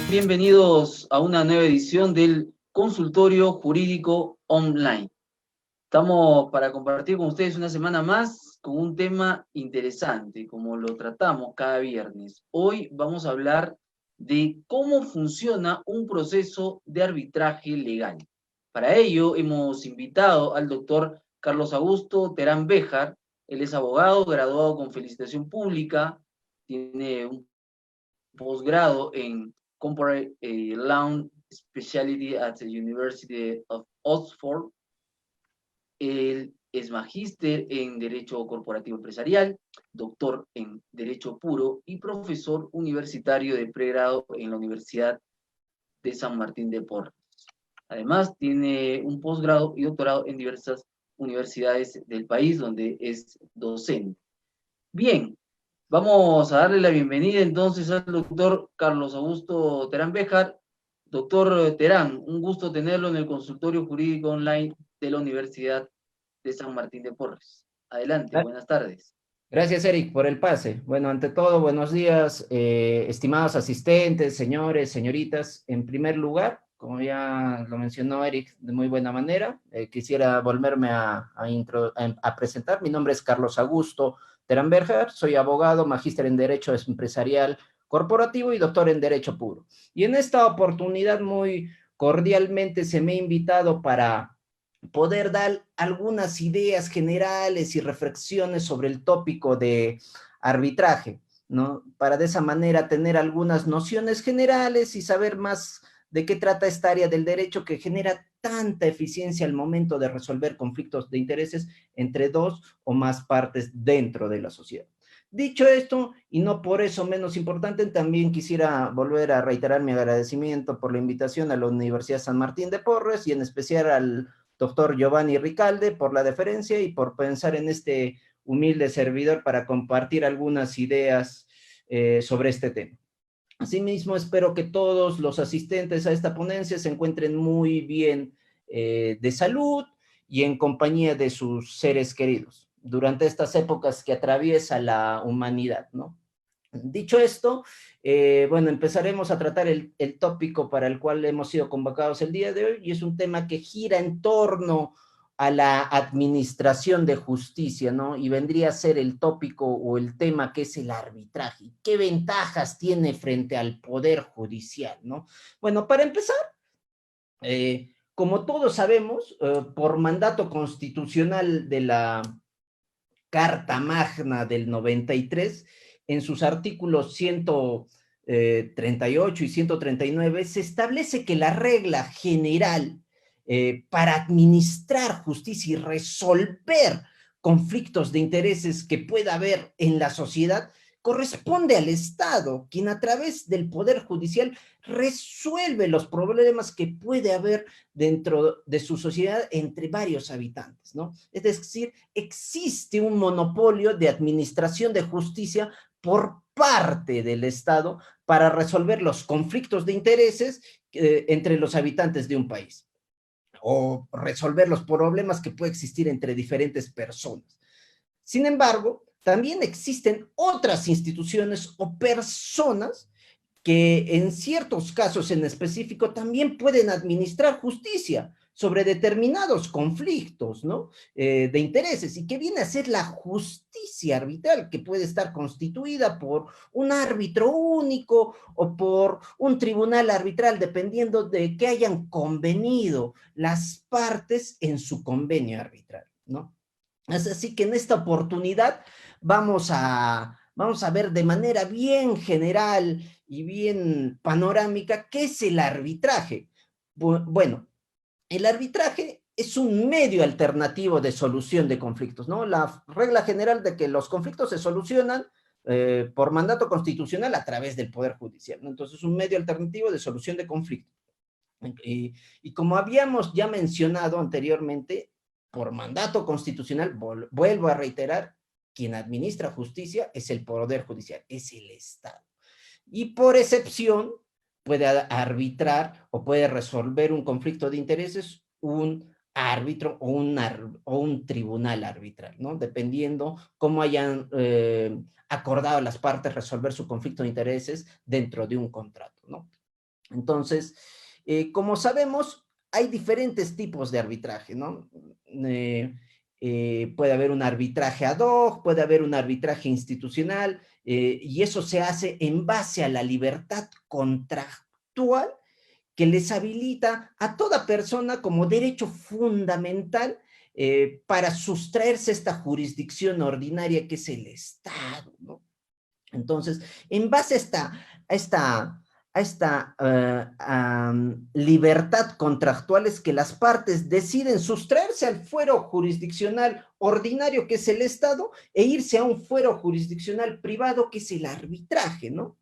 Bienvenidos a una nueva edición del Consultorio Jurídico Online. Estamos para compartir con ustedes una semana más con un tema interesante, como lo tratamos cada viernes. Hoy vamos a hablar de cómo funciona un proceso de arbitraje legal. Para ello hemos invitado al doctor Carlos Augusto Terán Béjar. Él es abogado, graduado con felicitación pública, tiene un posgrado en Corporate Law Specialty at the University of Oxford. Él es magíster en Derecho Corporativo Empresarial, doctor en Derecho Puro y profesor universitario de pregrado en la Universidad de San Martín de Porres. Además, tiene un posgrado y doctorado en diversas universidades del país donde es docente. Bien, vamos a darle la bienvenida entonces al doctor Carlos Augusto Terán Béjar. Doctor Terán, un gusto tenerlo en el consultorio jurídico online de la Universidad de San Martín de Porres. Adelante, buenas tardes. Gracias, Eric, por el pase. Bueno, ante todo, buenos días, estimados asistentes, señores, señoritas. En primer lugar, como ya lo mencionó Eric de muy buena manera, quisiera volverme a presentar. Mi nombre es Carlos Augusto Terán Béjar, soy abogado, magíster en Derecho Empresarial Corporativo y doctor en Derecho Puro. Y en esta oportunidad muy cordialmente se me ha invitado para poder dar algunas ideas generales y reflexiones sobre el tópico de arbitraje, ¿no? Para de esa manera tener algunas nociones generales y saber más de qué trata esta área del derecho que genera tanta eficiencia al momento de resolver conflictos de intereses entre dos o más partes dentro de la sociedad. Dicho esto, y no por eso menos importante, también quisiera volver a reiterar mi agradecimiento por la invitación a la Universidad San Martín de Porres y en especial al doctor Giovanni Ricalde por la deferencia y por pensar en este humilde servidor para compartir algunas ideas sobre este tema. Asimismo, espero que todos los asistentes a esta ponencia se encuentren muy bien de salud y en compañía de sus seres queridos durante estas épocas que atraviesa la humanidad, ¿no? Dicho esto, bueno, empezaremos a tratar el tópico para el cual hemos sido convocados el día de hoy, y es un tema que gira en torno a la administración de justicia, ¿no? Y vendría a ser el tópico o el tema que es el arbitraje. ¿Qué ventajas tiene frente al Poder Judicial, ¿no? Bueno, para empezar, como todos sabemos, por mandato constitucional de la Carta Magna del 93, en sus artículos 138 y 139, se establece que la regla general para administrar justicia y resolver conflictos de intereses que pueda haber en la sociedad corresponde al Estado, quien a través del Poder Judicial resuelve los problemas que puede haber dentro de su sociedad entre varios habitantes, ¿no? Es decir, existe un monopolio de administración de justicia por parte del Estado para resolver los conflictos de intereses entre los habitantes de un país o resolver los problemas que puede existir entre diferentes personas. Sin embargo, también existen otras instituciones o personas que en ciertos casos en específico también pueden administrar justicia sobre determinados conflictos, ¿no? De intereses, y que viene a ser la justicia arbitral, que puede estar constituida por un árbitro único o por un tribunal arbitral, dependiendo de qué hayan convenido las partes en su convenio arbitral, ¿no? Es así que en esta oportunidad vamos a ver de manera bien general y bien panorámica qué es el arbitraje. Bueno, el arbitraje es un medio alternativo de solución de conflictos, ¿no? La regla general de que los conflictos se solucionan por mandato constitucional a través del Poder Judicial, ¿no? Entonces es un medio alternativo de solución de conflictos. Y como habíamos ya mencionado anteriormente, por mandato constitucional, vuelvo a reiterar, quien administra justicia es el Poder Judicial, es el Estado. Y por excepción, puede arbitrar o puede resolver un conflicto de intereses un árbitro o un tribunal arbitral, ¿no? Dependiendo cómo hayan acordado las partes resolver su conflicto de intereses dentro de un contrato, ¿no? Entonces, como sabemos, hay diferentes tipos de arbitraje, ¿no? Eh, Puede haber un arbitraje ad hoc, puede haber un arbitraje institucional, y eso se hace en base a la libertad contractual que les habilita a toda persona como derecho fundamental para sustraerse esta jurisdicción ordinaria que es el Estado, ¿no? Entonces, en base a esta, libertad contractual es que las partes deciden sustraerse al fuero jurisdiccional ordinario que es el Estado e irse a un fuero jurisdiccional privado que es el arbitraje, ¿no?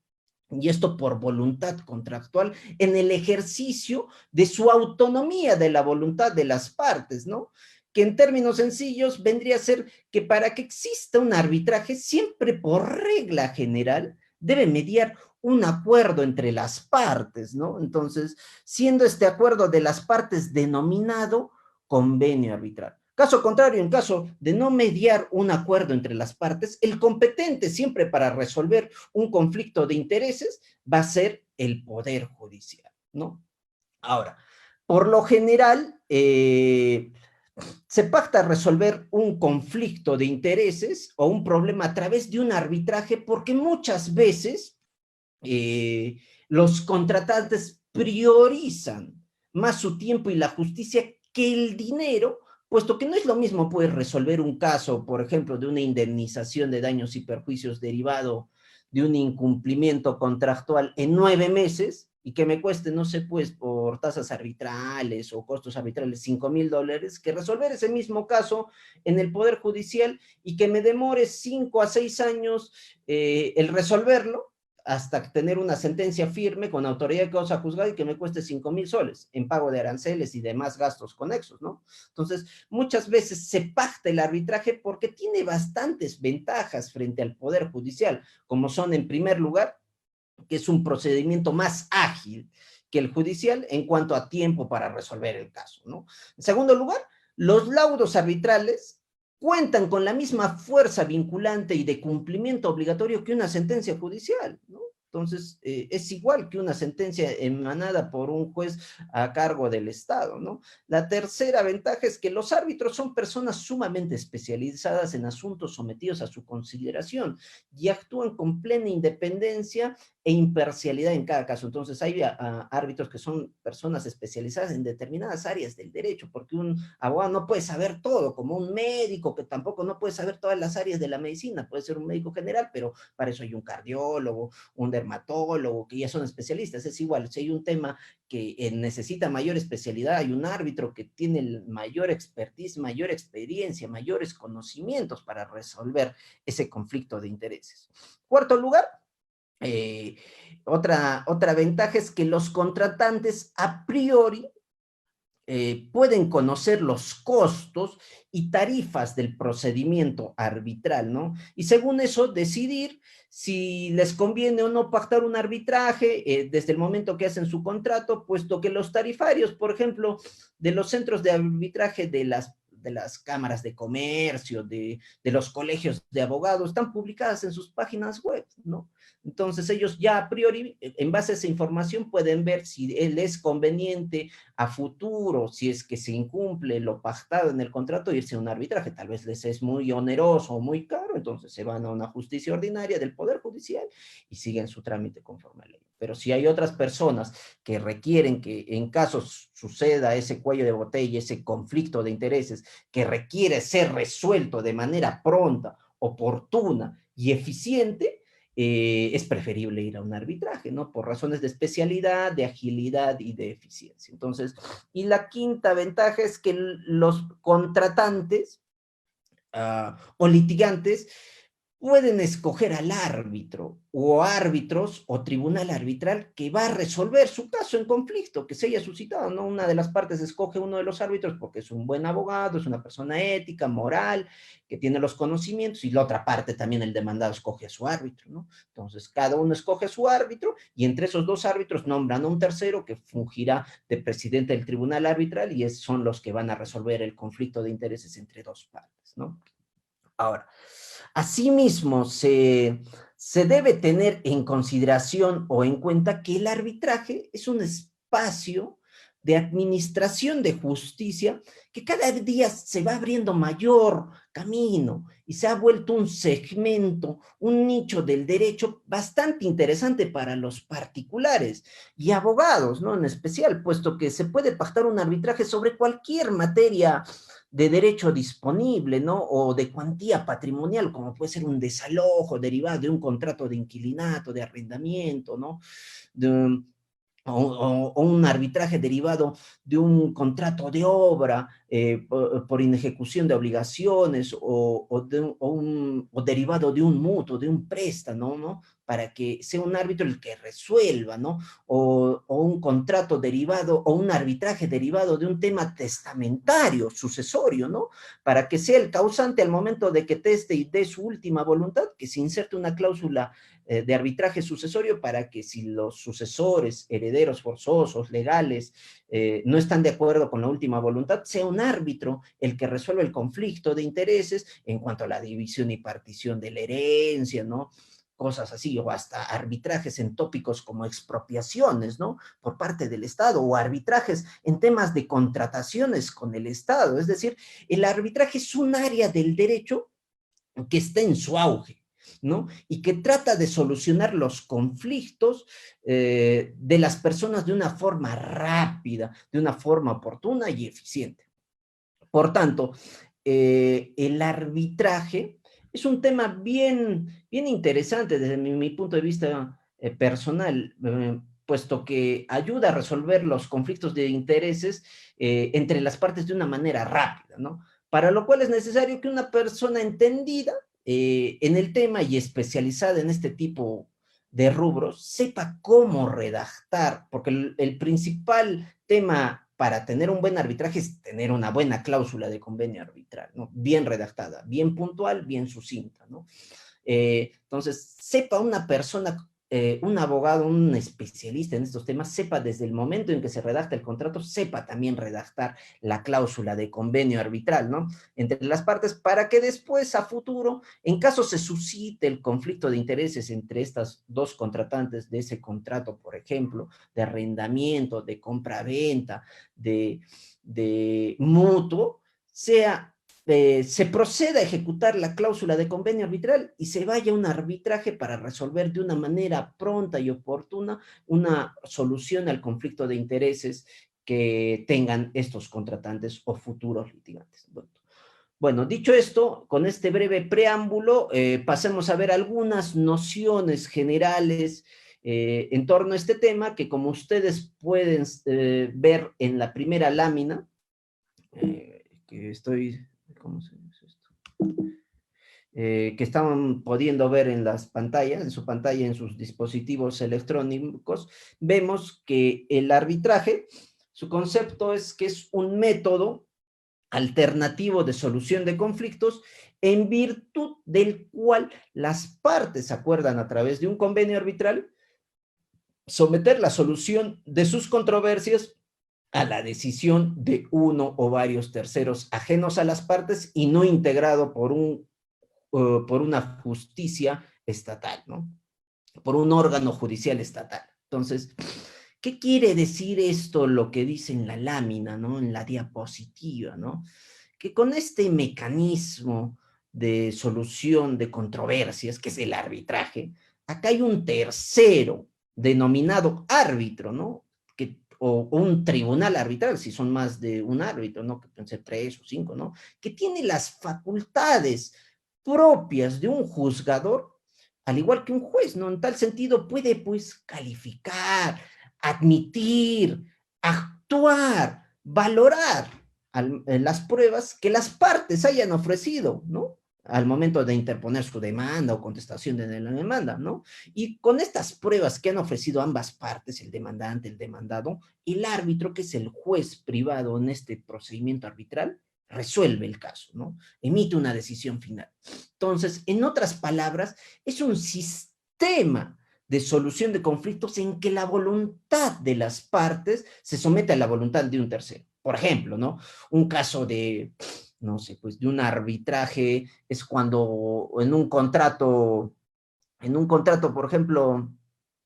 Y esto por voluntad contractual en el ejercicio de su autonomía de la voluntad de las partes, ¿no? Que en términos sencillos vendría a ser que para que exista un arbitraje, siempre por regla general debe mediar un acuerdo entre las partes, ¿no? Entonces, siendo este acuerdo de las partes denominado convenio arbitral. Caso contrario, en caso de no mediar un acuerdo entre las partes, el competente siempre para resolver un conflicto de intereses va a ser el Poder Judicial, ¿no? Ahora, por lo general, se pacta resolver un conflicto de intereses o un problema a través de un arbitraje porque muchas veces eh, los contratantes priorizan más su tiempo y la justicia que el dinero, puesto que no es lo mismo poder resolver un caso, por ejemplo, de una indemnización de daños y perjuicios derivado de un incumplimiento contractual en 9 meses y que me cueste, no sé, pues por tasas arbitrales o costos arbitrales $5,000, que resolver ese mismo caso en el Poder Judicial y que me demore 5 a 6 años el resolverlo hasta tener una sentencia firme con autoridad de causa juzgada y que me cueste 5,000 soles en pago de aranceles y demás gastos conexos, ¿no? Entonces, muchas veces se pacta el arbitraje porque tiene bastantes ventajas frente al Poder Judicial, como son, en primer lugar, que es un procedimiento más ágil que el judicial en cuanto a tiempo para resolver el caso, ¿no? En segundo lugar, los laudos arbitrales cuentan con la misma fuerza vinculante y de cumplimiento obligatorio que una sentencia judicial, ¿no? Entonces, es igual que una sentencia emanada por un juez a cargo del Estado, ¿no? La tercera ventaja es que los árbitros son personas sumamente especializadas en asuntos sometidos a su consideración y actúan con plena independencia e imparcialidad en cada caso. Entonces, hay árbitros que son personas especializadas en determinadas áreas del derecho, porque un abogado no puede saber todo, como un médico que tampoco no puede saber todas las áreas de la medicina, puede ser un médico general, pero para eso hay un cardiólogo, un dermatólogo, que ya son especialistas. Es igual, si hay un tema que necesita mayor especialidad, hay un árbitro que tiene mayor expertise, mayor experiencia, mayores conocimientos para resolver ese conflicto de intereses. Cuarto lugar, eh, otra ventaja es que los contratantes a priori pueden conocer los costos y tarifas del procedimiento arbitral, ¿no? Y según eso, decidir si les conviene o no pactar un arbitraje desde el momento que hacen su contrato, puesto que los tarifarios, por ejemplo, de los centros de arbitraje de las cámaras de comercio, de los colegios de abogados, están publicadas en sus páginas web, ¿no? Entonces ellos ya a priori, en base a esa información, pueden ver si él es conveniente a futuro, si es que se incumple lo pactado en el contrato, irse a un arbitraje. Tal vez les es muy oneroso o muy caro, entonces se van a una justicia ordinaria del Poder Judicial y siguen su trámite conforme a ley. Pero si hay otras personas que requieren que en caso suceda ese cuello de botella, ese conflicto de intereses que requiere ser resuelto de manera pronta, oportuna y eficiente, es preferible ir a un arbitraje, ¿no? Por razones de especialidad, de agilidad y de eficiencia. Entonces, y la quinta ventaja es que los contratantes o litigantes pueden escoger al árbitro o árbitros o tribunal arbitral que va a resolver su caso en conflicto que se haya suscitado, ¿no? Una de las partes escoge uno de los árbitros porque es un buen abogado, es una persona ética, moral, que tiene los conocimientos, y la otra parte también, el demandado, escoge a su árbitro, ¿no? Entonces, cada uno escoge a su árbitro y entre esos dos árbitros nombran a un tercero que fungirá de presidente del tribunal arbitral y son los que van a resolver el conflicto de intereses entre dos partes, ¿no? Ahora, asimismo, se debe tener en consideración o en cuenta que el arbitraje es un espacio de administración de justicia que cada día se va abriendo mayor camino y se ha vuelto un segmento, un nicho del derecho bastante interesante para los particulares y abogados, ¿no? En especial, puesto que se puede pactar un arbitraje sobre cualquier materia de derecho disponible, ¿no? O de cuantía patrimonial, como puede ser un desalojo derivado de un contrato de inquilinato, de arrendamiento, ¿no? De, o un arbitraje derivado de un contrato de obra por inejecución de obligaciones o derivado de un mutuo, de un préstamo, ¿no? Para que sea un árbitro el que resuelva, ¿no? O un contrato derivado o un arbitraje derivado de un tema testamentario, sucesorio, ¿no? Para que sea el causante al momento de que teste y dé su última voluntad, que se inserte una cláusula de arbitraje sucesorio para que si los sucesores, herederos forzosos, legales, no están de acuerdo con la última voluntad, sea un árbitro el que resuelva el conflicto de intereses en cuanto a la división y partición de la herencia, ¿no? Cosas así, o hasta arbitrajes en tópicos como expropiaciones, ¿no? Por parte del Estado, o arbitrajes en temas de contrataciones con el Estado. Es decir, el arbitraje es un área del derecho que está en su auge, ¿no? Y que trata de solucionar los conflictos de las personas de una forma rápida, de una forma oportuna y eficiente. Por tanto, el arbitraje es un tema bien interesante desde mi punto de vista personal, puesto que ayuda a resolver los conflictos de intereses entre las partes de una manera rápida, ¿no? Para lo cual es necesario que una persona entendida en el tema y especializada en este tipo de rubros sepa cómo redactar, porque el principal tema para tener un buen arbitraje es tener una buena cláusula de convenio arbitral, ¿no? Bien redactada, bien puntual, bien sucinta, ¿no? Entonces, sepa una persona, un abogado, un especialista en estos temas, sepa desde el momento en que se redacta el contrato, sepa también redactar la cláusula de convenio arbitral, ¿no? Entre las partes, para que después, a futuro, en caso se suscite el conflicto de intereses entre estas dos contratantes de ese contrato, por ejemplo, de arrendamiento, de compra-venta, de mutuo, se proceda a ejecutar la cláusula de convenio arbitral y se vaya a un arbitraje para resolver de una manera pronta y oportuna una solución al conflicto de intereses que tengan estos contratantes o futuros litigantes. Bueno, dicho esto, con este breve preámbulo, pasemos a ver algunas nociones generales en torno a este tema que, como ustedes pueden ver en la primera lámina, que estoy, ¿cómo se dice esto? Que estaban pudiendo ver en las pantallas, en su pantalla, en sus dispositivos electrónicos, vemos que el arbitraje, su concepto es que es un método alternativo de solución de conflictos en virtud del cual las partes acuerdan a través de un convenio arbitral someter la solución de sus controversias a la decisión de uno o varios terceros ajenos a las partes y no integrado por una justicia estatal, ¿no? Por un órgano judicial estatal. Entonces, ¿qué quiere decir esto, lo que dice en la lámina, ¿no? En la diapositiva, ¿no? Que con este mecanismo de solución de controversias, que es el arbitraje, acá hay un tercero denominado árbitro, ¿no? O un tribunal arbitral, si son más de un árbitro, ¿no? Que pueden ser 3 o 5, ¿no? Que tiene las facultades propias de un juzgador, al igual que un juez, ¿no? En tal sentido puede, pues, calificar, admitir, actuar, valorar las pruebas que las partes hayan ofrecido, ¿no? Al momento de interponer su demanda o contestación de la demanda, ¿no? Y con estas pruebas que han ofrecido ambas partes, el demandante, el demandado, el árbitro, que es el juez privado en este procedimiento arbitral, resuelve el caso, ¿no? Emite una decisión final. Entonces, en otras palabras, es un sistema de solución de conflictos en que la voluntad de las partes se somete a la voluntad de un tercero. Por ejemplo, ¿no? Un caso de, no sé, pues de un arbitraje es cuando en un contrato en un contrato, por ejemplo,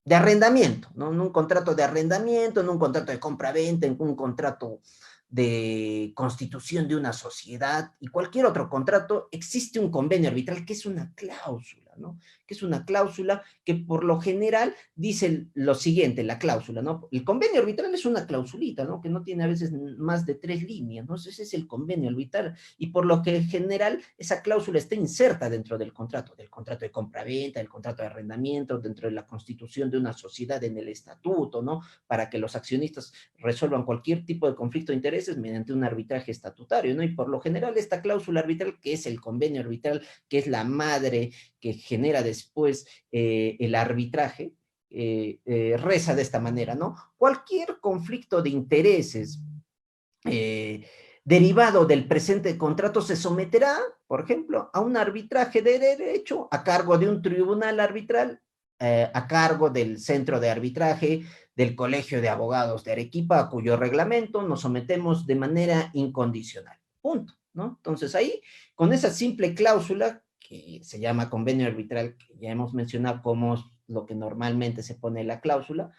de arrendamiento, ¿no? En un contrato de arrendamiento, en un contrato de compra-venta, en un contrato de constitución de una sociedad y cualquier otro contrato, existe un convenio arbitral que es una cláusula, ¿no? Que es una cláusula que por lo general dice lo siguiente, la cláusula, ¿no? El convenio arbitral es una clausulita, ¿no? Que no tiene a veces más de 3 líneas, ¿no? Ese es el convenio arbitral y por lo que en general esa cláusula está inserta dentro del contrato de compra-venta, del contrato de arrendamiento, dentro de la constitución de una sociedad en el estatuto, ¿no? Para que los accionistas resuelvan cualquier tipo de conflicto de intereses mediante un arbitraje estatutario, ¿no? Y por lo general esta cláusula arbitral, que es el convenio arbitral, que es la madre que genera después el arbitraje, reza de esta manera, ¿no? Cualquier conflicto de intereses derivado del presente contrato se someterá, por ejemplo, a un arbitraje de derecho a cargo de un tribunal arbitral, a cargo del centro de arbitraje del Colegio de Abogados de Arequipa, a cuyo reglamento nos sometemos de manera incondicional. Punto, ¿no? Entonces ahí, con esa simple cláusula, que se llama convenio arbitral, que ya hemos mencionado como es lo que normalmente se pone en la cláusula,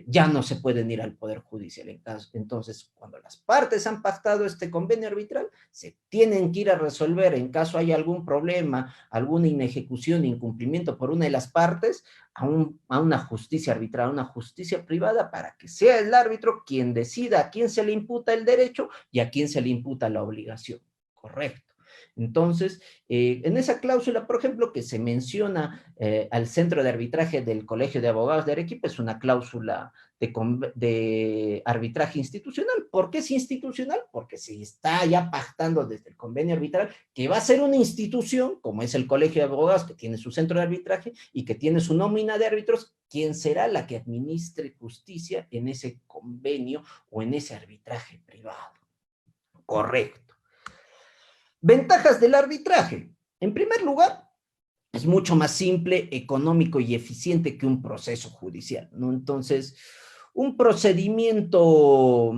ya no se pueden ir al Poder Judicial. Entonces, cuando las partes han pactado este convenio arbitral, se tienen que ir a resolver en caso haya algún problema, alguna inejecución, incumplimiento por una de las partes, a una justicia arbitral, a una justicia privada, para que sea el árbitro quien decida a quién se le imputa el derecho y a quién se le imputa la obligación. Correcto. Entonces, en esa cláusula, por ejemplo, que se menciona al centro de arbitraje del Colegio de Abogados de Arequipa, es una cláusula de arbitraje institucional. ¿Por qué es institucional? Porque se está ya pactando desde el convenio arbitral que va a ser una institución, como es el Colegio de Abogados, que tiene su centro de arbitraje y que tiene su nómina de árbitros, quien será la que administre justicia en ese convenio o en ese arbitraje privado. Correcto. Ventajas del arbitraje. En primer lugar, es mucho más simple, económico y eficiente que un proceso judicial, ¿no? Entonces, un procedimiento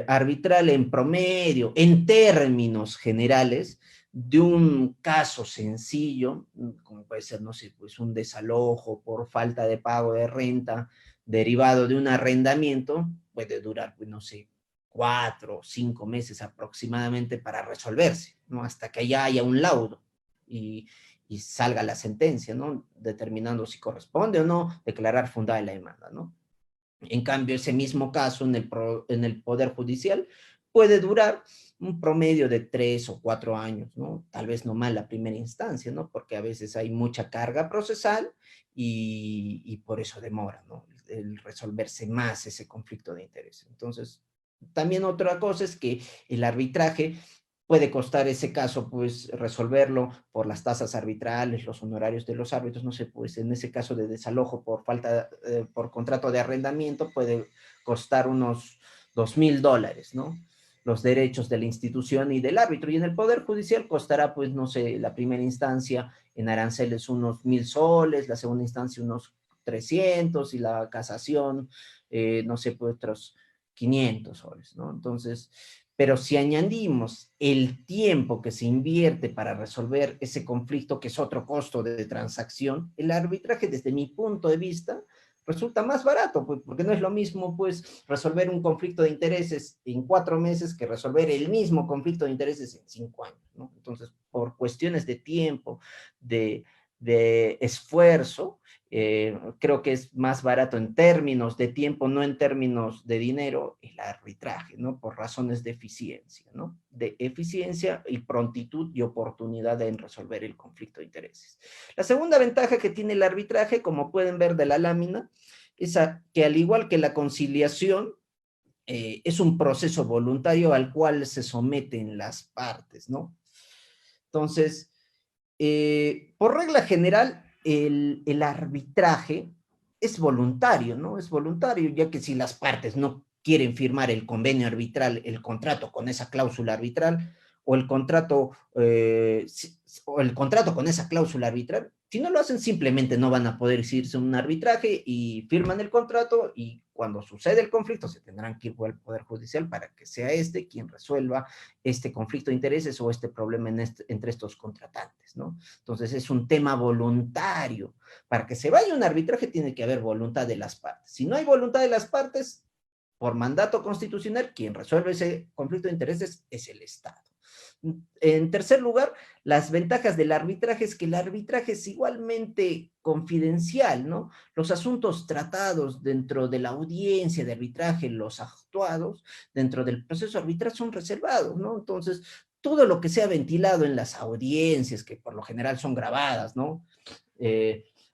arbitral en promedio, en términos generales, de un caso sencillo, como puede ser, no sé, pues un desalojo por falta de pago de renta derivado de un arrendamiento, puede durar, pues no sé, 4 o 5 meses aproximadamente para resolverse, ¿no? Hasta que ya haya un laudo y salga la sentencia, ¿no? Determinando si corresponde o no declarar fundada la demanda, ¿no? En cambio, ese mismo caso en el Poder Judicial puede durar un promedio de 3 o 4 años, ¿no? Tal vez no más la primera instancia, ¿no? Porque a veces hay mucha carga procesal y por eso demora, ¿no? El resolverse más ese conflicto de interés. Entonces, también otra cosa es que el arbitraje puede costar ese caso, pues, resolverlo por las tasas arbitrales, los honorarios de los árbitros, no sé, pues, en ese caso de desalojo por falta, por contrato de arrendamiento, puede costar unos $2,000, ¿no? Los derechos de la institución y del árbitro. Y en el Poder Judicial costará, pues, no sé, la primera instancia en aranceles unos 1,000 soles, la segunda instancia unos 300 y la casación, no sé, pues, otros 500 soles, ¿no? Entonces, pero si añadimos el tiempo que se invierte para resolver ese conflicto, que es otro costo de transacción, el arbitraje, desde mi punto de vista, resulta más barato, pues, porque no es lo mismo, pues, resolver un conflicto de intereses en 4 meses que resolver el mismo conflicto de intereses en 5 años, ¿no? Entonces, por cuestiones de tiempo, de esfuerzo, creo que es más barato en términos de tiempo, no en términos de dinero, el arbitraje, ¿no? Por razones de eficiencia, ¿no? De eficiencia y prontitud y oportunidad en resolver el conflicto de intereses. La segunda ventaja que tiene el arbitraje, como pueden ver de la lámina, es que al igual que la conciliación, es un proceso voluntario al cual se someten las partes, ¿no? Entonces, por regla general, el arbitraje es voluntario, ¿no? Es voluntario, ya que si las partes no quieren firmar el convenio arbitral, el contrato con esa cláusula arbitral, o el contrato, o el contrato con esa cláusula arbitral, si no lo hacen, simplemente no van a poder irse a un arbitraje y firman el contrato y cuando sucede el conflicto se tendrán que ir al Poder Judicial para que sea este quien resuelva este conflicto de intereses o este problema entre estos contratantes, ¿no? Entonces es un tema voluntario. Para que se vaya un arbitraje tiene que haber voluntad de las partes. Si no hay voluntad de las partes, por mandato constitucional, quien resuelve ese conflicto de intereses es el Estado. En tercer lugar, las ventajas del arbitraje es que el arbitraje es igualmente confidencial, ¿no? Los asuntos tratados dentro de la audiencia de arbitraje, los actuados dentro del proceso arbitral son reservados, ¿no? Entonces, todo lo que sea ventilado en las audiencias, que por lo general son grabadas, ¿no?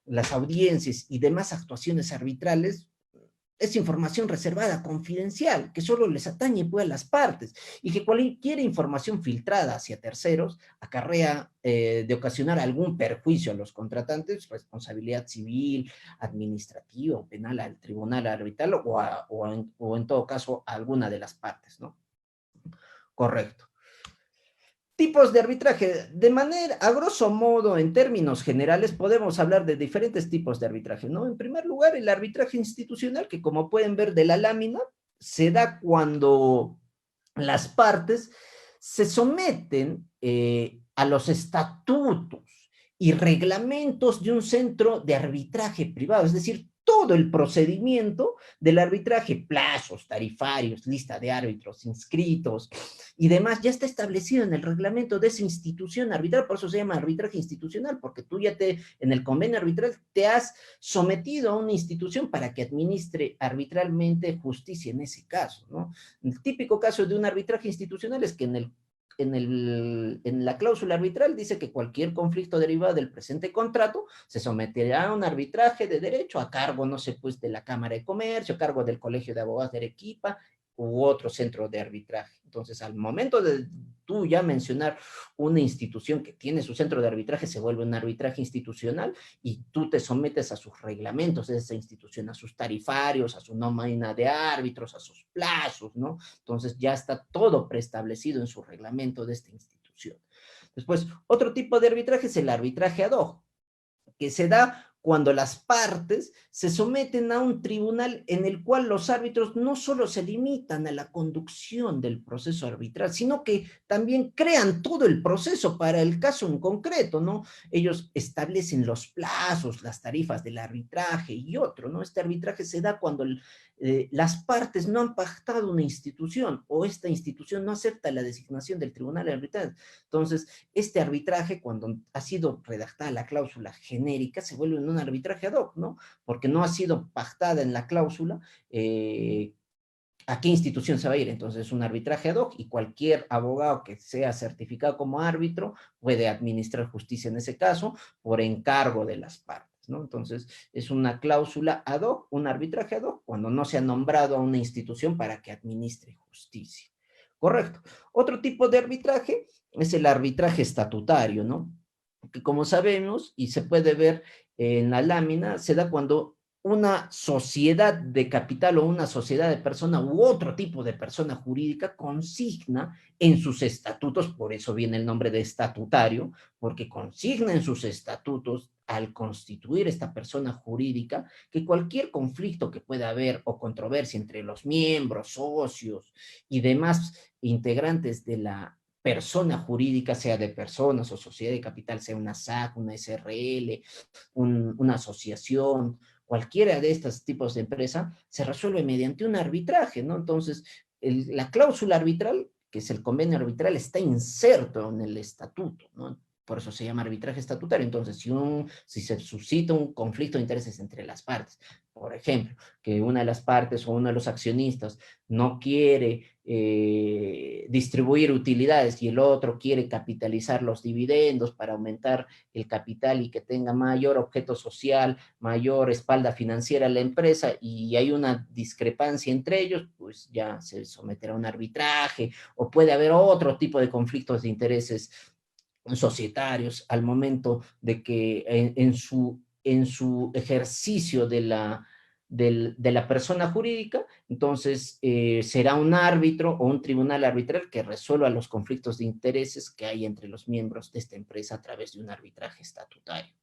Las audiencias y demás actuaciones arbitrales es información reservada, confidencial, que solo les atañe pues, a las partes, y que cualquier información filtrada hacia terceros acarrea de ocasionar algún perjuicio a los contratantes, responsabilidad civil, administrativa o penal al tribunal arbitral o en todo caso a alguna de las partes, ¿no? Correcto. Tipos de arbitraje. De manera, a grosso modo, en términos generales, podemos hablar de diferentes tipos de arbitraje, ¿no? En primer lugar, el arbitraje institucional, que como pueden ver de la lámina, se da cuando las partes se someten a los estatutos y reglamentos de un centro de arbitraje privado, es decir, todo el procedimiento del arbitraje, plazos, tarifarios, lista de árbitros inscritos y demás, ya está establecido en el reglamento de esa institución arbitral, por eso se llama arbitraje institucional, porque tú ya en el convenio arbitral te has sometido a una institución para que administre arbitralmente justicia en ese caso, ¿no? El típico caso de un arbitraje institucional es que en la cláusula arbitral dice que cualquier conflicto derivado del presente contrato se someterá a un arbitraje de derecho a cargo, no sé, pues de la Cámara de Comercio, a cargo del Colegio de Abogados de Arequipa u otro centro de arbitraje. Entonces, al momento de tú ya mencionar una institución que tiene su centro de arbitraje, se vuelve un arbitraje institucional y tú te sometes a sus reglamentos de esa institución, a sus tarifarios, a su nómina de árbitros, a sus plazos, ¿no? Entonces ya está todo preestablecido en su reglamento de esta institución. Después, otro tipo de arbitraje es el arbitraje ad hoc, que se da cuando las partes se someten a un tribunal en el cual los árbitros no solo se limitan a la conducción del proceso arbitral, sino que también crean todo el proceso para el caso en concreto, ¿no? Ellos establecen los plazos, las tarifas del arbitraje y otro, ¿no? Este arbitraje se da cuando las partes no han pactado una institución o esta institución no acepta la designación del tribunal arbitral. Entonces, este arbitraje, cuando ha sido redactada la cláusula genérica, se vuelve un arbitraje ad hoc, ¿no? Porque no ha sido pactada en la cláusula a qué institución se va a ir. Entonces, es un arbitraje ad hoc y cualquier abogado que sea certificado como árbitro puede administrar justicia en ese caso por encargo de las partes, ¿no? Entonces, es una cláusula ad hoc, un arbitraje ad hoc, cuando no se ha nombrado a una institución para que administre justicia. Correcto. Otro tipo de arbitraje es el arbitraje estatutario, ¿no? Que como sabemos, y se puede ver en la lámina, se da cuando una sociedad de capital o una sociedad de persona u otro tipo de persona jurídica consigna en sus estatutos, por eso viene el nombre de estatutario, porque consigna en sus estatutos al constituir esta persona jurídica que cualquier conflicto que pueda haber o controversia entre los miembros, socios y demás integrantes de la persona jurídica, sea de personas o sociedad de capital, sea una SAC, una SRL, una asociación, cualquiera de estos tipos de empresa, se resuelve mediante un arbitraje, ¿no? Entonces, la cláusula arbitral, que es el convenio arbitral, está inserto en el estatuto, ¿no? Por eso se llama arbitraje estatutario. Entonces, si se suscita un conflicto de intereses entre las partes, por ejemplo, que una de las partes o uno de los accionistas no quiere distribuir utilidades y el otro quiere capitalizar los dividendos para aumentar el capital y que tenga mayor objeto social, mayor espalda financiera a la empresa y hay una discrepancia entre ellos, pues ya se someterá a un arbitraje o puede haber otro tipo de conflictos de intereses societarios al momento de que en su ejercicio de la persona jurídica, entonces será un árbitro o un tribunal arbitral que resuelva los conflictos de intereses que hay entre los miembros de esta empresa a través de un arbitraje estatutario.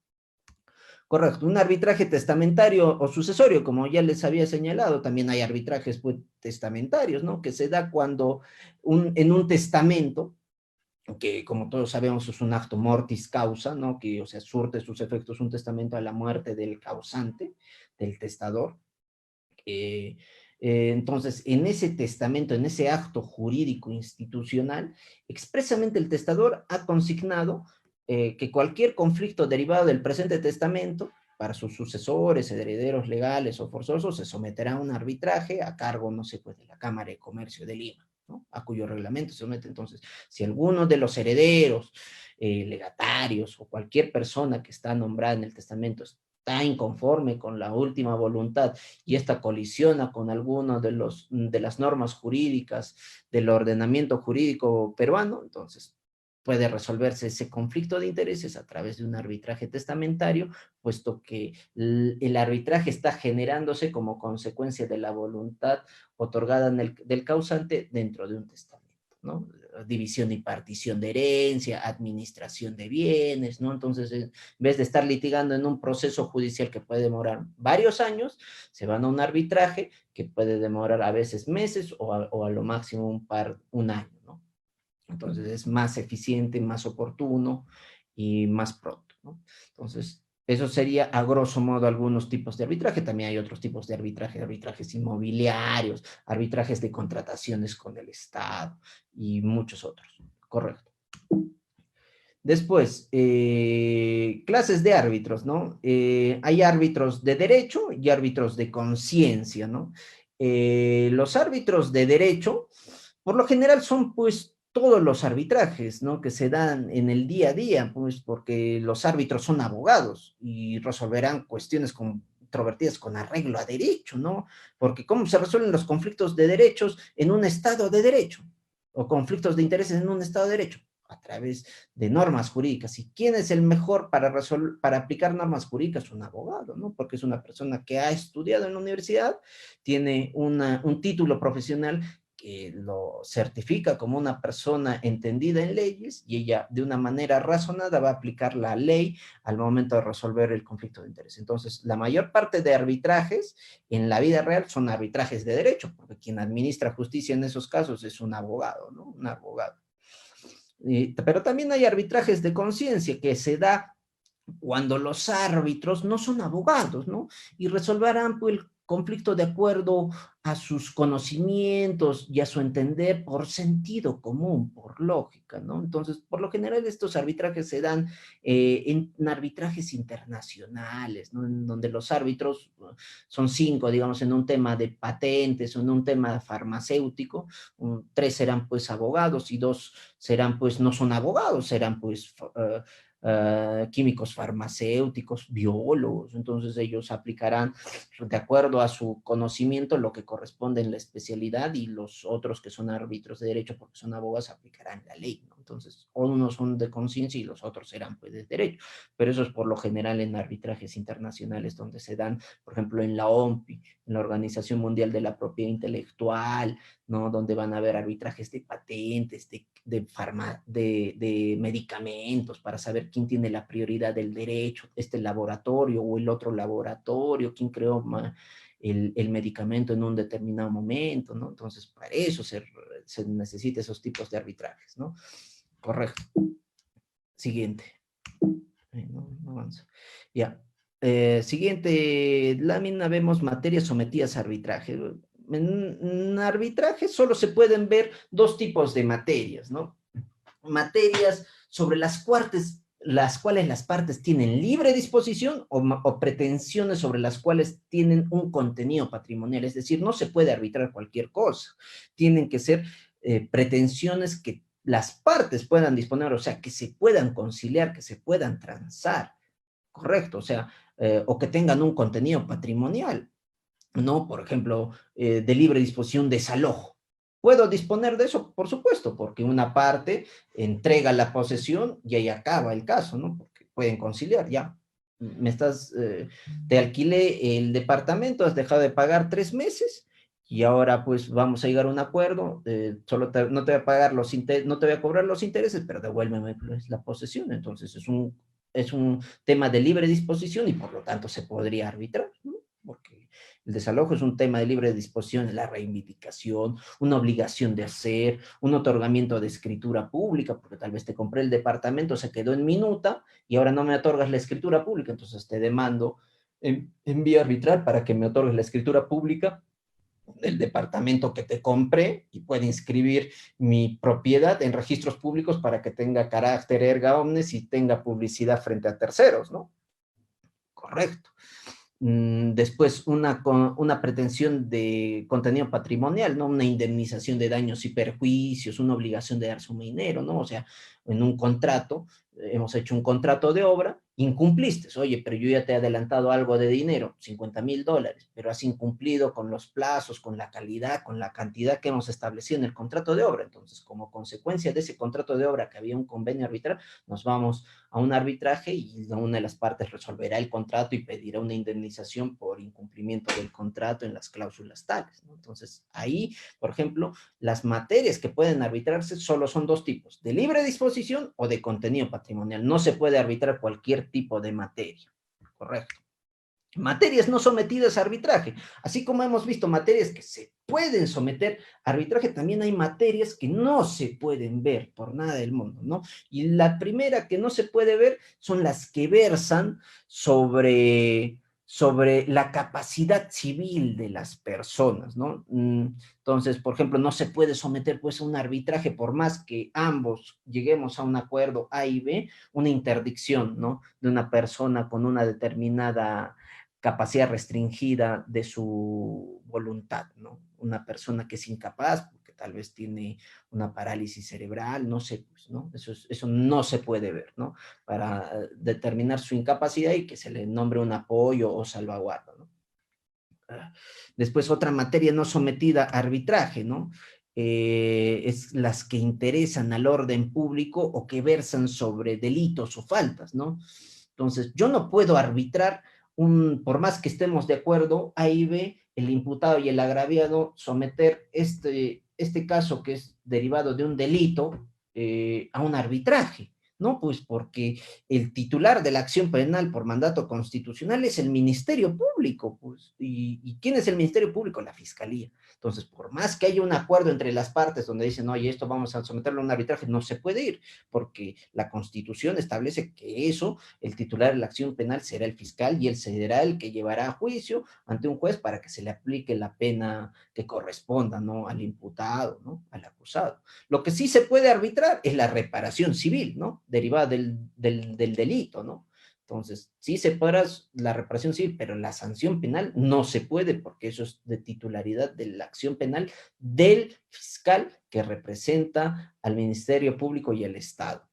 Correcto, un arbitraje testamentario o sucesorio, como ya les había señalado, también hay arbitrajes pues, testamentarios, ¿no? Que se da cuando en un testamento, que como todos sabemos es un acto mortis causa, ¿no? Que, o sea, surte sus efectos un testamento a la muerte del causante, del testador. Eh, entonces, en ese testamento, en ese acto jurídico institucional, expresamente el testador ha consignado que cualquier conflicto derivado del presente testamento para sus sucesores, herederos legales o forzosos, se someterá a un arbitraje a cargo, no sé, pues de la Cámara de Comercio de Lima, ¿no? A cuyo reglamento se somete. Entonces, si alguno de los herederos, legatarios o cualquier persona que está nombrada en el testamento está inconforme con la última voluntad y esta colisiona con alguno de las normas jurídicas del ordenamiento jurídico peruano, entonces puede resolverse ese conflicto de intereses a través de un arbitraje testamentario, puesto que el arbitraje está generándose como consecuencia de la voluntad otorgada del causante dentro de un testamento, ¿no? División y partición de herencia, administración de bienes, ¿no? Entonces, en vez de estar litigando en un proceso judicial que puede demorar varios años, se van a un arbitraje que puede demorar a veces meses o a lo máximo un año, ¿no? Entonces es más eficiente, más oportuno y más pronto, ¿no? Entonces, eso sería a grosso modo algunos tipos de arbitraje. También hay otros tipos de arbitraje, arbitrajes inmobiliarios, arbitrajes de contrataciones con el Estado y muchos otros. Correcto. Después, clases de árbitros, ¿no? Hay árbitros de derecho y árbitros de conciencia, ¿no? Los árbitros de derecho, por lo general, son pues todos los arbitrajes, ¿no? Que se dan en el día a día, pues porque los árbitros son abogados y resolverán cuestiones controvertidas con arreglo a derecho, ¿no? Porque ¿cómo se resuelven los conflictos de derechos en un Estado de derecho? O conflictos de intereses en un Estado de derecho a través de normas jurídicas. ¿Y quién es el mejor para aplicar normas jurídicas? Un abogado, ¿no? Porque es una persona que ha estudiado en la universidad, tiene un título profesional que lo certifica como una persona entendida en leyes y ella de una manera razonada va a aplicar la ley al momento de resolver el conflicto de interés. Entonces, la mayor parte de arbitrajes en la vida real son arbitrajes de derecho, porque quien administra justicia en esos casos es un abogado, ¿no? Un abogado. Pero también hay arbitrajes de conciencia que se da cuando los árbitros no son abogados, ¿no? Y resolverán pues, el conflicto de acuerdo a sus conocimientos y a su entender por sentido común, por lógica, ¿no? Entonces, por lo general estos arbitrajes se dan en arbitrajes internacionales, ¿no? En donde los árbitros son 5, digamos, en un tema de patentes o en un tema farmacéutico, 3 serán pues abogados y 2 serán pues no son abogados, serán pues químicos farmacéuticos, biólogos, entonces ellos aplicarán de acuerdo a su conocimiento lo que corresponde en la especialidad y los otros que son árbitros de derecho porque son abogados aplicarán la ley, ¿no? Entonces, unos son de conciencia y los otros serán pues de derecho, pero eso es por lo general en arbitrajes internacionales donde se dan, por ejemplo, en la OMPI, en la Organización Mundial de la Propiedad Intelectual, ¿no? Donde van a haber arbitrajes de patentes, de medicamentos, para saber quién tiene la prioridad del derecho, este laboratorio o el otro laboratorio, quién creó el medicamento en un determinado momento, ¿no? Entonces, para eso se necesita esos tipos de arbitrajes, ¿no? Correcto. Siguiente. No avanza. Ya. Siguiente lámina, vemos materias sometidas a arbitraje. En arbitraje solo se pueden ver dos tipos de materias, ¿no? Materias sobre las cuales las partes tienen libre disposición o pretensiones sobre las cuales tienen un contenido patrimonial, es decir, no se puede arbitrar cualquier cosa, tienen que ser pretensiones que las partes puedan disponer, o sea, que se puedan conciliar, que se puedan transar, correcto, o sea, o que tengan un contenido patrimonial, ¿no? Por ejemplo, de libre disposición, desalojo. ¿Puedo disponer de eso? Por supuesto, porque una parte entrega la posesión y ahí acaba el caso, ¿no? Porque pueden conciliar, ya. Te alquilé el departamento, has dejado de pagar 3 meses y ahora pues vamos a llegar a un acuerdo, no te voy a pagar no te voy a cobrar los intereses, pero devuélveme pues, la posesión. Entonces es un es un tema de libre disposición y por lo tanto se podría arbitrar, ¿no? Porque el desalojo es un tema de libre disposición, la reivindicación, una obligación de hacer, un otorgamiento de escritura pública, porque tal vez te compré el departamento, se quedó en minuta y ahora no me otorgas la escritura pública, entonces te demando en vía arbitral para que me otorgues la escritura pública del departamento que te compré y puede inscribir mi propiedad en registros públicos para que tenga carácter erga omnes y tenga publicidad frente a terceros, ¿no? Correcto. Después una pretensión de contenido patrimonial, ¿no? Una indemnización de daños y perjuicios, una obligación de dar suma y dinero, ¿no? O sea, en un contrato, hemos hecho un contrato de obra, incumpliste, oye, pero yo ya te he adelantado algo de dinero, $50,000, pero has incumplido con los plazos, con la calidad, con la cantidad que hemos establecido en el contrato de obra. Entonces, como consecuencia de ese contrato de obra que había un convenio arbitral, nos vamos a un arbitraje y una de las partes resolverá el contrato y pedirá una indemnización por incumplimiento del contrato en las cláusulas tales, ¿no? Entonces, ahí, por ejemplo, las materias que pueden arbitrarse solo son dos tipos, de libre disposición o de contenido patrimonial. No se puede arbitrar cualquier tipo de materia, ¿correcto? Materias no sometidas a arbitraje. Así como hemos visto materias que se pueden someter a arbitraje, también hay materias que no se pueden ver por nada del mundo, ¿no? Y la primera que no se puede ver son las que versan sobre la capacidad civil de las personas, ¿no? Entonces, por ejemplo, no se puede someter pues a un arbitraje por más que ambos lleguemos a un acuerdo A y B, una interdicción, ¿no? De una persona con una determinada capacidad restringida de su voluntad, ¿no? Una persona que es incapaz, porque tal vez tiene una parálisis cerebral, no sé, pues, ¿no? Eso no se puede ver, ¿no? Para determinar su incapacidad y que se le nombre un apoyo o salvaguarda, ¿no? Después otra materia no sometida a arbitraje, ¿no? Es las que interesan al orden público o que versan sobre delitos o faltas, ¿no? Entonces, yo no puedo arbitrar por más que estemos de acuerdo, A y B, el imputado y el agraviado, someter este caso que es derivado de un delito a un arbitraje, ¿no? Pues porque el titular de la acción penal por mandato constitucional es el Ministerio Público, pues, ¿y quién es el Ministerio Público? La Fiscalía. Entonces, por más que haya un acuerdo entre las partes donde dicen, oye, esto vamos a someterlo a un arbitraje, no se puede ir, porque la Constitución establece que eso, el titular de la acción penal será el fiscal y él será el que llevará a juicio ante un juez para que se le aplique la pena que corresponda, ¿no? Al imputado, ¿no? Al acusado. Lo que sí se puede arbitrar es la reparación civil, ¿no? Derivada del delito, ¿no? Entonces, sí se podrá la reparación civil, pero la sanción penal no se puede porque eso es de titularidad de la acción penal del fiscal que representa al Ministerio Público y al Estado.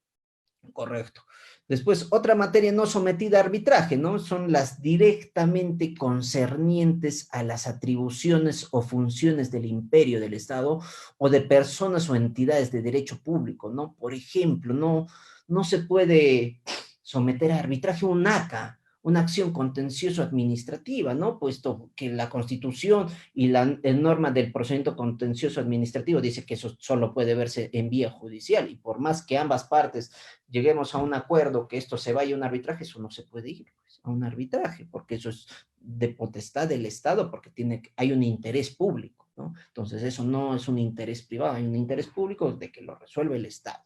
Correcto. Después, otra materia no sometida a arbitraje, ¿no? Son las directamente concernientes a las atribuciones o funciones del imperio del Estado o de personas o entidades de derecho público, ¿no? Por ejemplo, no se puede someter a arbitraje un ACA, una acción contencioso administrativa, ¿no? Puesto que la Constitución y la norma del procedimiento contencioso administrativo dice que eso solo puede verse en vía judicial y por más que ambas partes lleguemos a un acuerdo que esto se vaya a un arbitraje, eso no se puede ir pues, a un arbitraje, porque eso es de potestad del Estado, porque hay un interés público, ¿no? Entonces eso no es un interés privado, hay un interés público de que lo resuelve el Estado.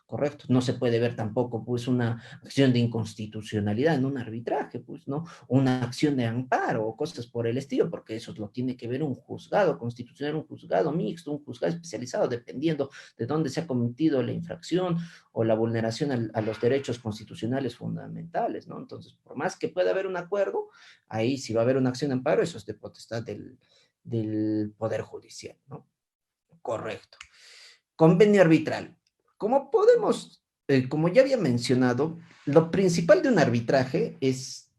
Correcto, no se puede ver tampoco pues una acción de inconstitucionalidad en un arbitraje, pues, ¿no? Una acción de amparo o cosas por el estilo, porque eso lo tiene que ver un juzgado constitucional, un juzgado mixto, un juzgado especializado, dependiendo de dónde se ha cometido la infracción o la vulneración a los derechos constitucionales fundamentales, ¿no? Entonces, por más que pueda haber un acuerdo, ahí si va a haber una acción de amparo, eso es de potestad del Poder Judicial, ¿no? Correcto. Convenio arbitral. Como ya había mencionado, lo principal de un arbitraje es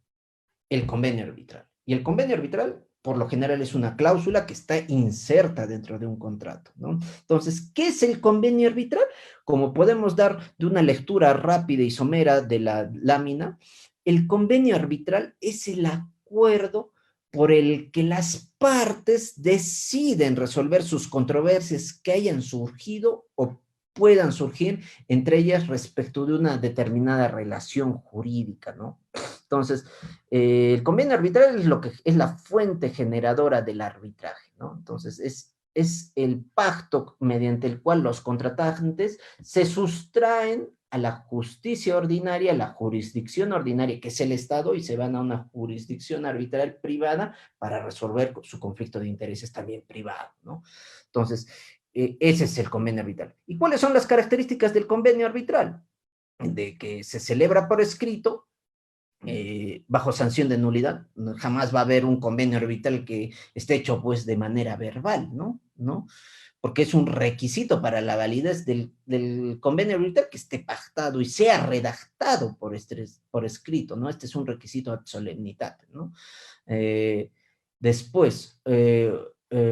el convenio arbitral. Y el convenio arbitral, por lo general, es una cláusula que está inserta dentro de un contrato, ¿no? Entonces, ¿qué es el convenio arbitral? Como podemos dar de una lectura rápida y somera de la lámina, el convenio arbitral es el acuerdo por el que las partes deciden resolver sus controversias que hayan surgido o puedan surgir entre ellas respecto de una determinada relación jurídica, ¿no? Entonces, el convenio arbitral es lo que es la fuente generadora del arbitraje, ¿no? Entonces, es el pacto mediante el cual los contratantes se sustraen a la justicia ordinaria, a la jurisdicción ordinaria, que es el Estado, y se van a una jurisdicción arbitral privada para resolver su conflicto de intereses también privado, ¿no? Entonces, ese es el convenio arbitral. ¿Y cuáles son las características del convenio arbitral? De que se celebra por escrito, bajo sanción de nulidad. Jamás va a haber un convenio arbitral que esté hecho pues de manera verbal, ¿no? Porque es un requisito para la validez del convenio arbitral que esté pactado y sea redactado por escrito, ¿no? Este es un requisito ad solemnitate, ¿no? Eh, después,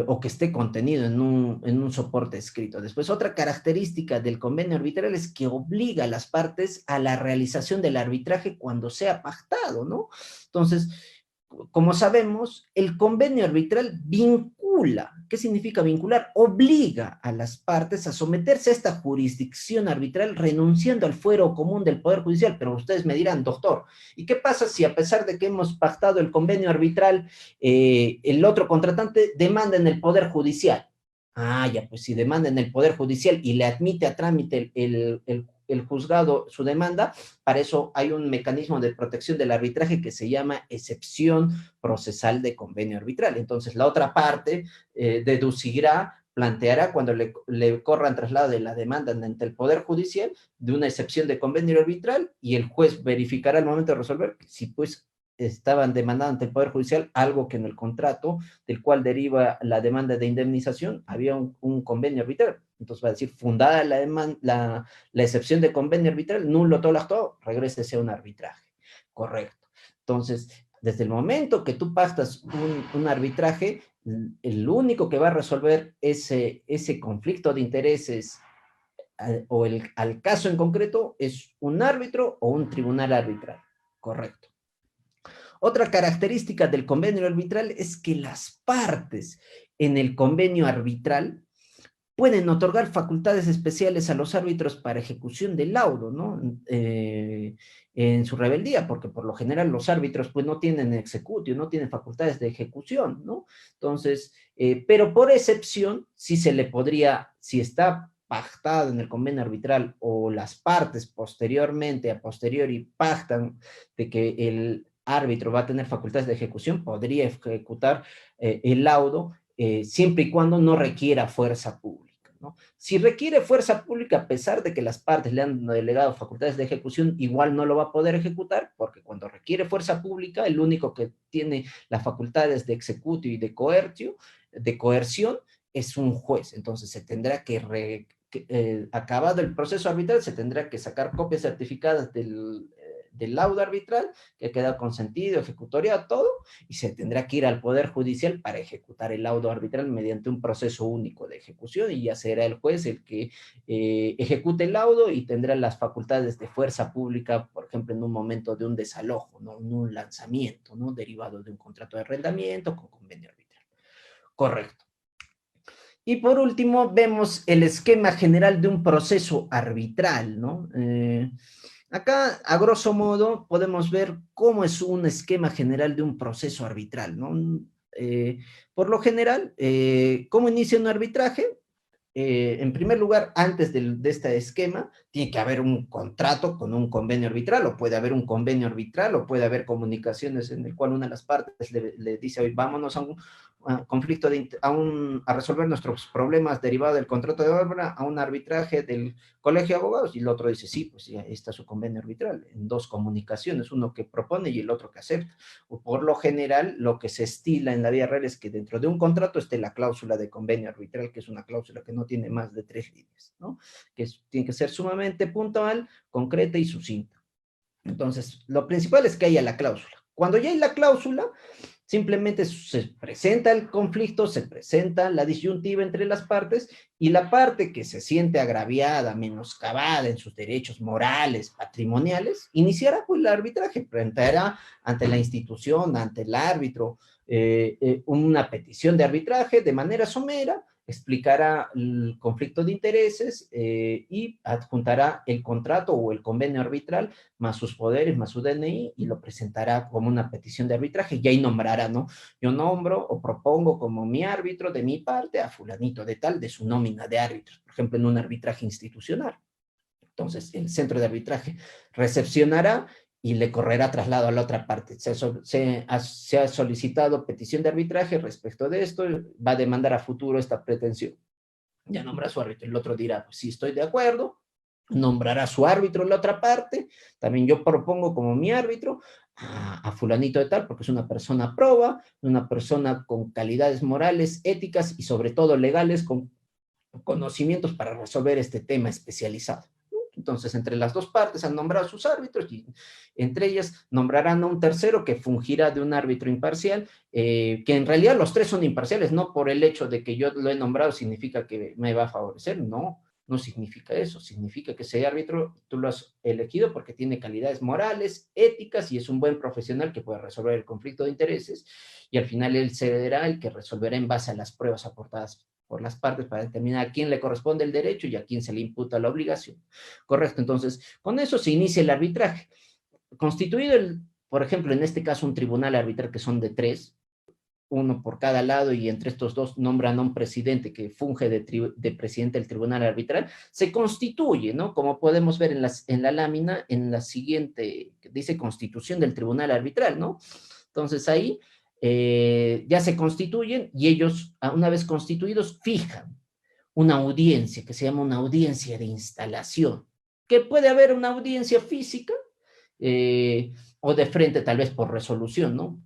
o que esté contenido en un soporte escrito. Después, otra característica del convenio arbitral es que obliga a las partes a la realización del arbitraje cuando sea pactado, ¿no? Entonces, como sabemos, el convenio arbitral vincula. ¿Qué significa vincular? Obliga a las partes a someterse a esta jurisdicción arbitral renunciando al fuero común del Poder Judicial. Pero ustedes me dirán, doctor, ¿y qué pasa si a pesar de que hemos pactado el convenio arbitral, el otro contratante demanda en el Poder Judicial? Ah, ya, pues si demanda en el Poder Judicial y le admite a trámite el juzgado su demanda, para eso hay un mecanismo de protección del arbitraje que se llama excepción procesal de convenio arbitral. Entonces, la otra parte deducirá, planteará cuando le corran traslado de la demanda ante el Poder Judicial de una excepción de convenio arbitral, y el juez verificará al momento de resolver si pues estaban demandando ante el Poder Judicial algo que en el contrato del cual deriva la demanda de indemnización había un convenio arbitral. Entonces va a decir, fundada la excepción de convenio arbitral, nulo todo acto, regrese a un arbitraje. Correcto. Entonces, desde el momento que tú pactas un arbitraje, el único que va a resolver ese conflicto de intereses al caso en concreto es un árbitro o un tribunal arbitral. Correcto. Otra característica del convenio arbitral es que las partes en el convenio arbitral pueden otorgar facultades especiales a los árbitros para ejecución del laudo, ¿no? En su rebeldía, porque por lo general los árbitros pues no tienen executio, no tienen facultades de ejecución, ¿no? Entonces, pero por excepción, sí se le podría, si está pactado en el convenio arbitral o las partes posteriormente, a posteriori, pactan de que el árbitro va a tener facultades de ejecución, podría ejecutar el laudo siempre y cuando no requiera fuerza pública, ¿no? Si requiere fuerza pública, a pesar de que las partes le han delegado facultades de ejecución, igual no lo va a poder ejecutar, porque cuando requiere fuerza pública, el único que tiene las facultades de executio y de coerción es un juez. Entonces se tendrá acabado el proceso arbitral, se tendrá que sacar copias certificadas del laudo arbitral, que ha quedado consentido, ejecutoriado, todo, y se tendrá que ir al Poder Judicial para ejecutar el laudo arbitral mediante un proceso único de ejecución, y ya será el juez el que ejecute el laudo y tendrá las facultades de fuerza pública, por ejemplo, en un momento de un desalojo, ¿no? En un lanzamiento, ¿no? Derivado de un contrato de arrendamiento con convenio arbitral. Correcto. Y por último, vemos el esquema general de un proceso arbitral, ¿no? Acá, a grosso modo, podemos ver cómo es un esquema general de un proceso arbitral, ¿no? Por lo general, ¿cómo inicia un arbitraje? En primer lugar, antes de este esquema, tiene que haber un contrato con un convenio arbitral, o puede haber un convenio arbitral, o puede haber comunicaciones en el cual una de las partes le dice, hoy vámonos a un conflicto, a resolver nuestros problemas derivados del contrato de obra, a un arbitraje del colegio de abogados, y el otro dice, sí, pues ya está su convenio arbitral, en dos comunicaciones, uno que propone y el otro que acepta. O por lo general, lo que se estila en la vida real es que dentro de un contrato esté la cláusula de convenio arbitral, que es una cláusula que no tiene más de 3 líneas, ¿no? Tiene que ser sumamente puntual, concreta y sucinta. Entonces, lo principal es que haya la cláusula. Cuando ya hay la cláusula, simplemente se presenta el conflicto, se presenta la disyuntiva entre las partes, y la parte que se siente agraviada, menoscabada en sus derechos morales, patrimoniales, iniciará pues el arbitraje, planteará ante la institución, ante el árbitro, una petición de arbitraje de manera somera, explicará el conflicto de intereses y adjuntará el contrato o el convenio arbitral más sus poderes, más su DNI y lo presentará como una petición de arbitraje y ahí nombrará, ¿no? Yo nombro o propongo como mi árbitro de mi parte a fulanito de tal de su nómina de árbitros, por ejemplo, en un arbitraje institucional. Entonces, el centro de arbitraje recepcionará y le correrá traslado a la otra parte. Se ha solicitado petición de arbitraje respecto de esto, va a demandar a futuro esta pretensión. Ya nombra a su árbitro. El otro dirá, pues sí, estoy de acuerdo, nombrará a su árbitro en la otra parte. También yo propongo como mi árbitro a fulanito de tal, porque es una persona proba, una persona con calidades morales, éticas y sobre todo legales, con conocimientos para resolver este tema especializado. Entonces, entre las dos partes han nombrado a sus árbitros y entre ellas nombrarán a un tercero que fungirá de un árbitro imparcial, que en realidad los tres son imparciales, no por el hecho de que yo lo he nombrado significa que me va a favorecer, no, no significa eso, significa que ese árbitro tú lo has elegido porque tiene calidades morales, éticas y es un buen profesional que puede resolver el conflicto de intereses y al final él será el que resolverá en base a las pruebas aportadas por las partes para determinar a quién le corresponde el derecho y a quién se le imputa la obligación. Correcto, entonces con eso se inicia el arbitraje. Constituido, por ejemplo, en este caso un tribunal arbitral que son de tres, uno por cada lado y entre estos dos nombran a un presidente que funge de presidente del tribunal arbitral, se constituye, ¿no? Como podemos ver en la lámina, en la siguiente, dice constitución del tribunal arbitral, ¿no? Entonces ahí ya se constituyen y ellos, una vez constituidos, fijan una audiencia que se llama una audiencia de instalación, que puede haber una audiencia física o de frente tal vez por resolución, ¿no?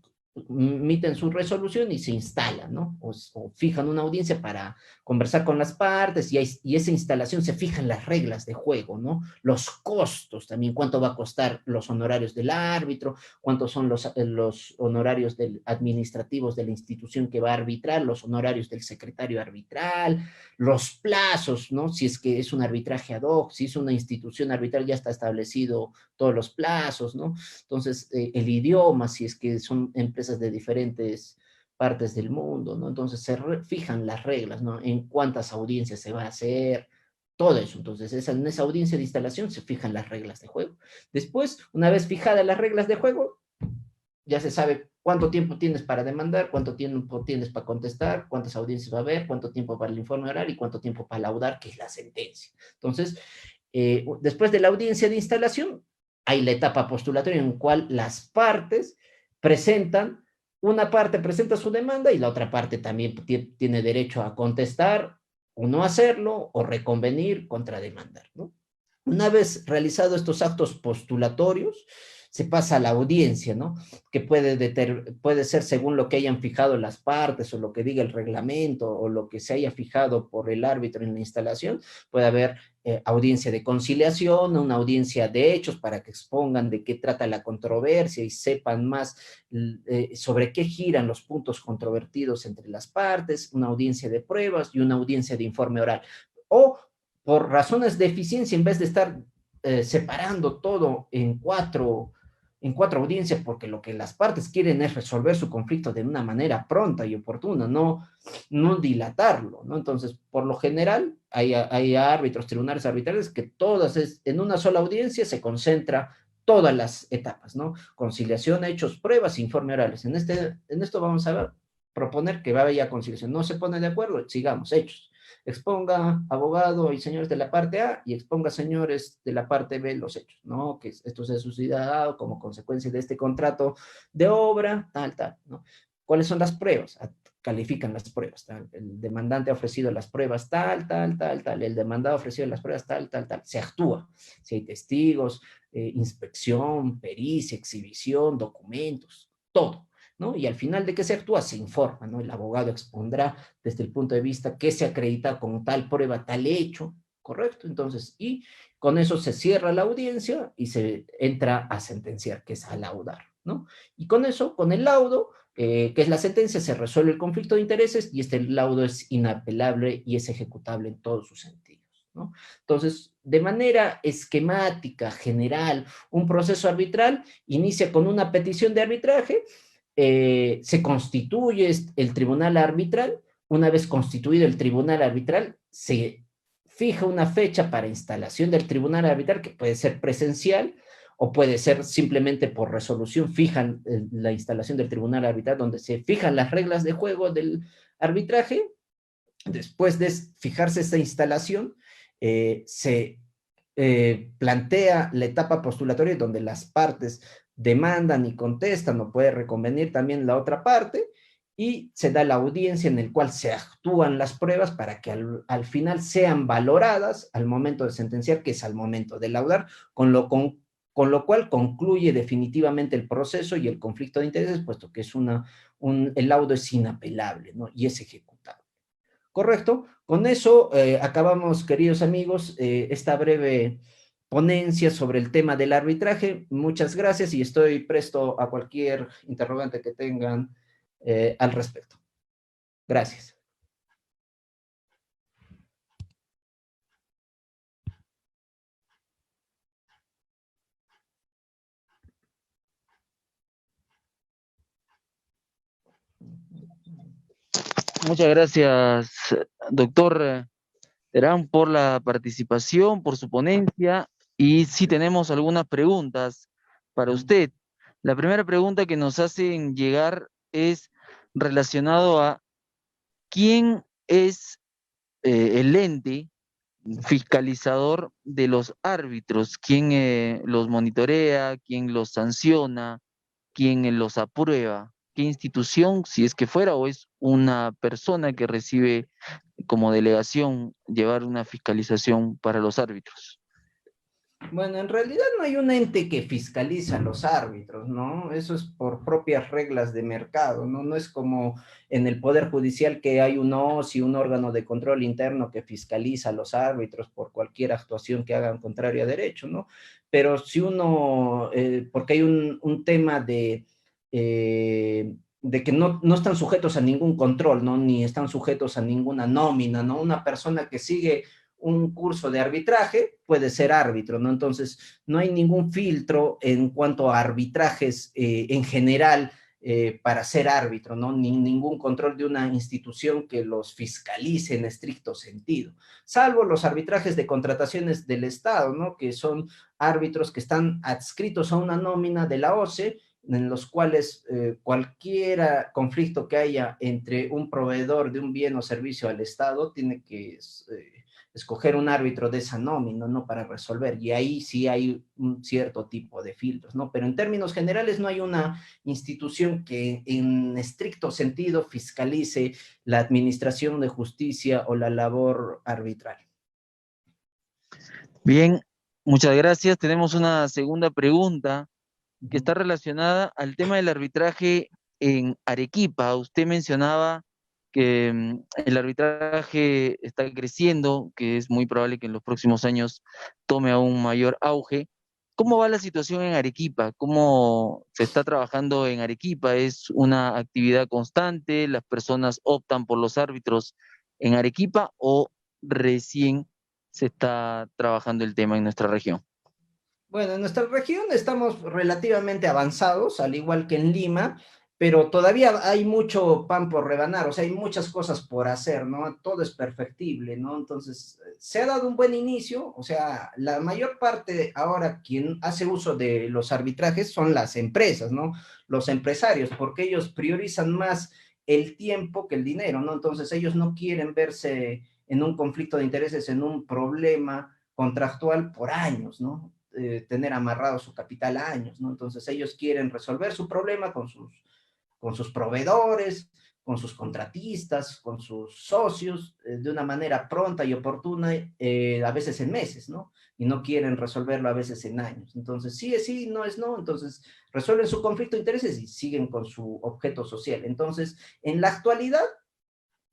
Emiten su resolución y se instalan, ¿no? O fijan una audiencia para conversar con las partes y esa instalación se fijan las reglas de juego, ¿no? Los costos también, cuánto va a costar los honorarios del árbitro, cuántos son los honorarios administrativos de la institución que va a arbitrar, los honorarios del secretario arbitral, los plazos, ¿no? Si es que es un arbitraje ad hoc, si es una institución arbitral ya está establecido todos los plazos, ¿no? Entonces, el idioma, si es que son empresas de diferentes partes del mundo, ¿no? Entonces se fijan las reglas, ¿no? En cuántas audiencias se va a hacer, todo eso. Entonces, en esa audiencia de instalación se fijan las reglas de juego. Después, una vez fijadas las reglas de juego, ya se sabe cuánto tiempo tienes para demandar, cuánto tiempo tienes para contestar, cuántas audiencias va a haber, cuánto tiempo para el informe oral y cuánto tiempo para laudar, que es la sentencia. Entonces, después de la audiencia de instalación, hay la etapa postulatoria en la cual las partes presentan, una parte presenta su demanda y la otra parte también tiene derecho a contestar o no hacerlo o reconvenir, contrademandar, ¿no? Una vez realizados estos actos postulatorios, se pasa a la audiencia, ¿no? Que puede ser según lo que hayan fijado las partes o lo que diga el reglamento o lo que se haya fijado por el árbitro en la instalación. Puede haber audiencia de conciliación, una audiencia de hechos para que expongan de qué trata la controversia y sepan más sobre qué giran los puntos controvertidos entre las partes, una audiencia de pruebas y una audiencia de informe oral. O por razones de eficiencia, en vez de estar separando todo en cuatro audiencias, porque lo que las partes quieren es resolver su conflicto de una manera pronta y oportuna, no dilatarlo, ¿no? Entonces, por lo general, hay árbitros, tribunales arbitrales que todas en una sola audiencia se concentra todas las etapas, ¿no? Conciliación, hechos, pruebas, informe orales. En esto vamos a proponer que vaya a conciliación. No se pone de acuerdo, sigamos, hechos. Exponga, abogado y señores de la parte A, y exponga, señores de la parte B, los hechos, ¿no? Que esto se ha suscitado como consecuencia de este contrato de obra, tal, ¿no? ¿Cuáles son las pruebas? Califican las pruebas, tal. El demandante ha ofrecido las pruebas tal, el demandado ha ofrecido las pruebas tal, se actúa. Si hay testigos, inspección, pericia, exhibición, documentos, todo, ¿no? Y al final de que se actúa, se informa, ¿no? El abogado expondrá desde el punto de vista que se acredita con tal prueba, tal hecho, ¿correcto? Entonces, y con eso se cierra la audiencia y se entra a sentenciar, que es a laudar, ¿no? Y con eso, con el laudo, que es la sentencia, se resuelve el conflicto de intereses y este laudo es inapelable y es ejecutable en todos sus sentidos, ¿no? Entonces, de manera esquemática, general, un proceso arbitral inicia con una petición de arbitraje, se constituye el tribunal arbitral. una vez constituido el tribunal arbitral, se fija una fecha para instalación del tribunal arbitral, que puede ser presencial o puede ser simplemente por resolución, fijan la instalación del tribunal arbitral, donde se fijan las reglas de juego del arbitraje. Después de fijarse esta instalación, se plantea la etapa postulatoria donde las partes demandan y contestan, o puede reconvenir también la otra parte, y se da la audiencia en el cual se actúan las pruebas para que al final sean valoradas al momento de sentenciar, que es al momento de laudar, con lo cual concluye definitivamente el proceso y el conflicto de intereses, puesto que es el laudo es inapelable, ¿no? Y es ejecutable. Correcto. Con eso acabamos, queridos amigos, esta breve ponencia sobre el tema del arbitraje. Muchas gracias y estoy presto a cualquier interrogante que tengan al respecto. Gracias. Muchas gracias, doctor Terán, por la participación, por su ponencia. Y sí tenemos algunas preguntas para usted. La primera pregunta que nos hacen llegar es relacionado a quién es el ente fiscalizador de los árbitros, quién los monitorea, quién los sanciona, quién los aprueba, qué institución, si es que fuera, o es una persona que recibe como delegación llevar una fiscalización para los árbitros. Bueno, en realidad no hay un ente que fiscaliza a los árbitros, ¿no? Eso es por propias reglas de mercado, ¿no? No es como en el Poder Judicial que hay un OSI, un órgano de control interno que fiscaliza a los árbitros por cualquier actuación que hagan contraria a derecho, ¿no? Pero si uno, porque hay un tema de que no están sujetos a ningún control, ¿no? Ni están sujetos a ninguna nómina, ¿no? Una persona que sigue un curso de arbitraje puede ser árbitro, ¿no? Entonces, no hay ningún filtro en cuanto a arbitrajes en general para ser árbitro, ¿no? Ni ningún control de una institución que los fiscalice en estricto sentido, salvo los arbitrajes de contrataciones del Estado, ¿no? Que son árbitros que están adscritos a una nómina de la OCE, en los cuales cualquier conflicto que haya entre un proveedor de un bien o servicio al Estado tiene que escoger un árbitro de esa nómina, ¿no? Para resolver, y ahí sí hay un cierto tipo de filtros, ¿no? Pero en términos generales no hay una institución que en estricto sentido fiscalice la administración de justicia o la labor arbitral. Bien, muchas gracias. Tenemos una segunda pregunta que está relacionada al tema del arbitraje en Arequipa. Usted mencionaba que el arbitraje está creciendo, que es muy probable que en los próximos años tome aún mayor auge. ¿Cómo va la situación en Arequipa? ¿Cómo se está trabajando en Arequipa? ¿Es una actividad constante? ¿Las personas optan por los árbitros en Arequipa o recién se está trabajando el tema en nuestra región? Bueno, en nuestra región estamos relativamente avanzados, al igual que en Lima, pero todavía hay mucho pan por rebanar, o sea, hay muchas cosas por hacer, ¿no? Todo es perfectible, ¿no? Entonces, se ha dado un buen inicio, o sea, la mayor parte ahora quien hace uso de los arbitrajes son las empresas, ¿no? Los empresarios, porque ellos priorizan más el tiempo que el dinero, ¿no? Entonces, ellos no quieren verse en un conflicto de intereses, en un problema contractual por años, ¿no? Tener amarrado su capital a años, ¿no? Entonces ellos quieren resolver su problema con sus proveedores, con sus contratistas, con sus socios, de una manera pronta y oportuna, a veces en meses, ¿no? Y no quieren resolverlo a veces en años. Entonces, sí es sí, no es no. Entonces, resuelven su conflicto de intereses y siguen con su objeto social. Entonces, en la actualidad,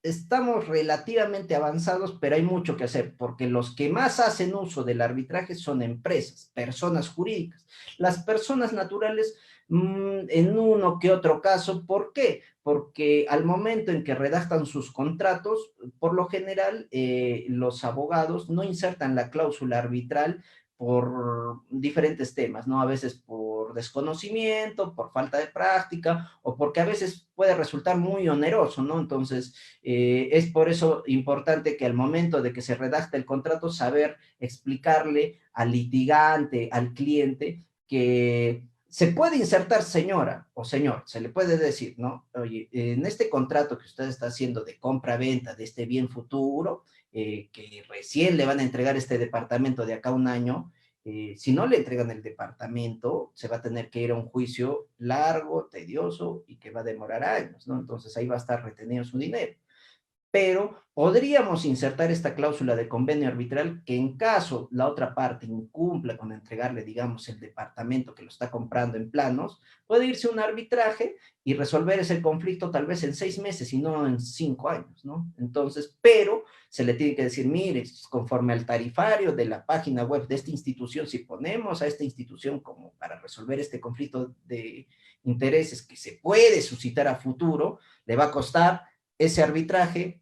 estamos relativamente avanzados, pero hay mucho que hacer, porque los que más hacen uso del arbitraje son empresas, personas jurídicas. Las personas naturales, en uno que otro caso, ¿por qué? Porque al momento en que redactan sus contratos, por lo general, los abogados no insertan la cláusula arbitral por diferentes temas, ¿no? A veces por desconocimiento, por falta de práctica, o porque a veces puede resultar muy oneroso, ¿no? Entonces, es por eso importante que al momento de que se redacte el contrato, saber explicarle al litigante, al cliente, que se puede insertar señora o señor, se le puede decir, ¿no? Oye, en este contrato que usted está haciendo de compra-venta de este bien futuro, que recién le van a entregar este departamento de acá a un año, si no le entregan el departamento, se va a tener que ir a un juicio largo, tedioso y que va a demorar años, ¿no? Entonces ahí va a estar retenido su dinero, pero podríamos insertar esta cláusula de convenio arbitral que en caso la otra parte incumpla con entregarle, digamos, el departamento que lo está comprando en planos, puede irse a un arbitraje y resolver ese conflicto tal vez en 6 meses y no en 5 años, ¿no? Entonces, pero se le tiene que decir, mire, conforme al tarifario de la página web de esta institución, si ponemos a esta institución como para resolver este conflicto de intereses que se puede suscitar a futuro, le va a costar ese arbitraje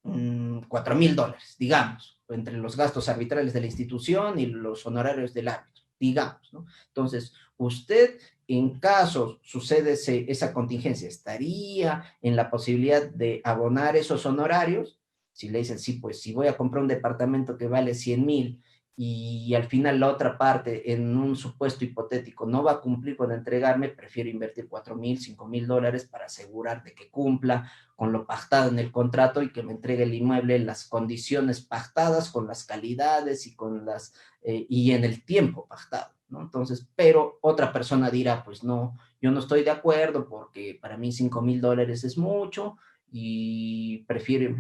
$4,000, digamos, entre los gastos arbitrales de la institución y los honorarios del árbitro, digamos, ¿no? Entonces, usted, en caso sucede esa contingencia, estaría en la posibilidad de abonar esos honorarios. Si le dicen, sí, pues si voy a comprar un departamento que vale 100,000 y al final la otra parte, en un supuesto hipotético, no va a cumplir con entregarme, prefiero invertir 4,000, $5,000 para asegurar de que cumpla con lo pactado en el contrato y que me entregue el inmueble en las condiciones pactadas, con las calidades y en el tiempo pactado, ¿no? Entonces, pero otra persona dirá, pues no, yo no estoy de acuerdo porque para mí $5,000 es mucho y prefiero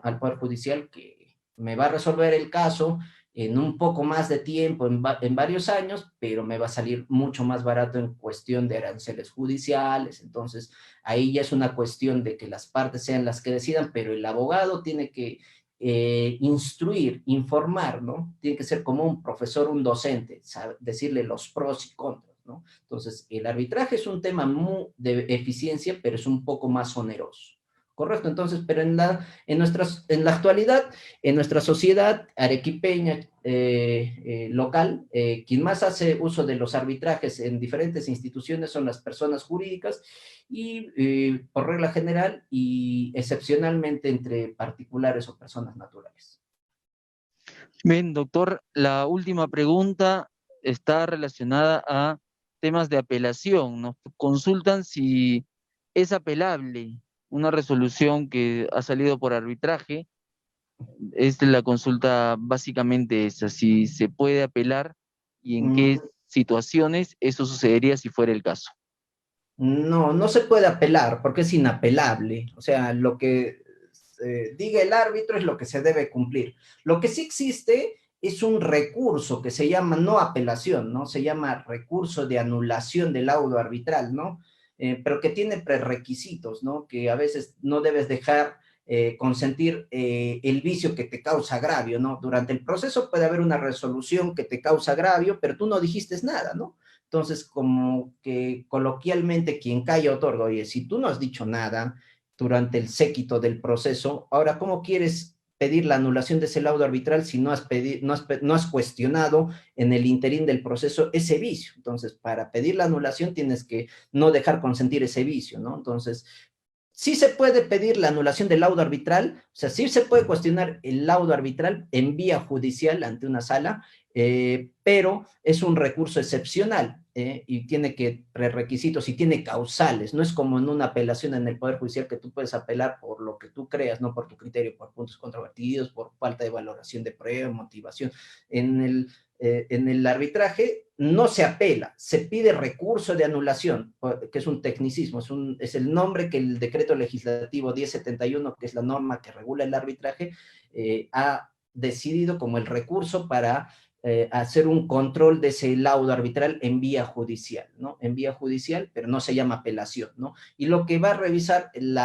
al Poder Judicial que me va a resolver el caso en un poco más de tiempo, en varios años, pero me va a salir mucho más barato en cuestión de aranceles judiciales. Entonces, ahí ya es una cuestión de que las partes sean las que decidan, pero el abogado tiene que instruir, informar, ¿no? Tiene que ser como un profesor, un docente, decirle los pros y contras, ¿no? Entonces, el arbitraje es un tema muy de eficiencia, pero es un poco más oneroso. Correcto, entonces, pero en la actualidad, en nuestra sociedad arequipeña local, quien más hace uso de los arbitrajes en diferentes instituciones son las personas jurídicas y por regla general y excepcionalmente entre particulares o personas naturales. Bien, doctor, la última pregunta está relacionada a temas de apelación. Nos consultan si es apelable una resolución que ha salido por arbitraje. Es la consulta básicamente esa, si se puede apelar y en qué situaciones eso sucedería si fuera el caso. No, no se puede apelar porque es inapelable. O sea, lo que diga el árbitro es lo que se debe cumplir. Lo que sí existe es un recurso que se llama no apelación, ¿no? Se llama recurso de anulación del laudo arbitral, ¿no? Pero que tiene prerequisitos, ¿no? Que a veces no debes dejar consentir el vicio que te causa agravio, ¿no? Durante el proceso puede haber una resolución que te causa agravio, pero tú no dijiste nada, ¿no? Entonces, como que coloquialmente quien calla otorga, oye, si tú no has dicho nada durante el séquito del proceso, ahora, ¿cómo quieres pedir la anulación de ese laudo arbitral si no has cuestionado en el interín del proceso ese vicio? Entonces, para pedir la anulación tienes que no dejar consentir ese vicio, ¿no? Entonces, sí se puede pedir la anulación del laudo arbitral, o sea, sí se puede cuestionar el laudo arbitral en vía judicial ante una sala, pero es un recurso excepcional y tiene que prerequisitos y tiene causales. No es como en una apelación en el Poder Judicial que tú puedes apelar por lo que tú creas, no por tu criterio, por puntos controvertidos, por falta de valoración de prueba, motivación. En el arbitraje no se apela, se pide recurso de anulación, que es un tecnicismo, es el nombre que el decreto legislativo 1071, que es la norma que regula el arbitraje, ha decidido como el recurso para hacer un control de ese laudo arbitral en vía judicial, ¿no? En vía judicial, pero no se llama apelación, ¿no? Y lo que va a revisar en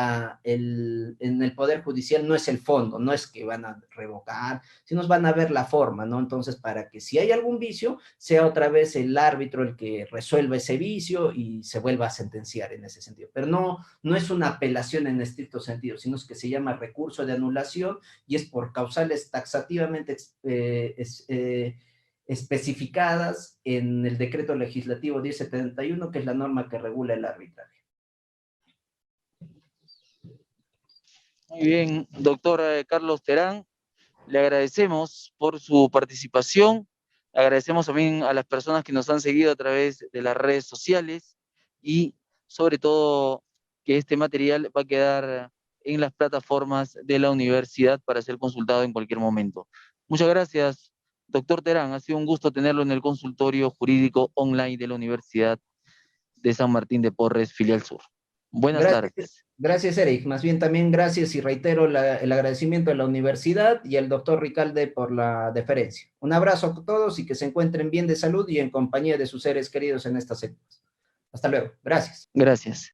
el Poder Judicial no es el fondo, no es que van a revocar, sino van a ver la forma, ¿no? Entonces, para que si hay algún vicio, sea otra vez el árbitro el que resuelva ese vicio y se vuelva a sentenciar en ese sentido. Pero no es una apelación en estricto sentido, sino es que se llama recurso de anulación y es por causales taxativamente especificadas en el decreto legislativo 1071, que es la norma que regula el arbitraje. Muy bien, doctor Carlos Terán, le agradecemos por su participación, agradecemos también a las personas que nos han seguido a través de las redes sociales y sobre todo que este material va a quedar en las plataformas de la universidad para ser consultado en cualquier momento. Muchas gracias, doctor Terán, ha sido un gusto tenerlo en el consultorio jurídico online de la Universidad de San Martín de Porres, filial sur. Buenas tardes. Gracias, Eric. Más bien también gracias y reitero el agradecimiento a la universidad y al doctor Ricalde por la deferencia. Un abrazo a todos y que se encuentren bien de salud y en compañía de sus seres queridos en estas épocas. Hasta luego. Gracias. Gracias.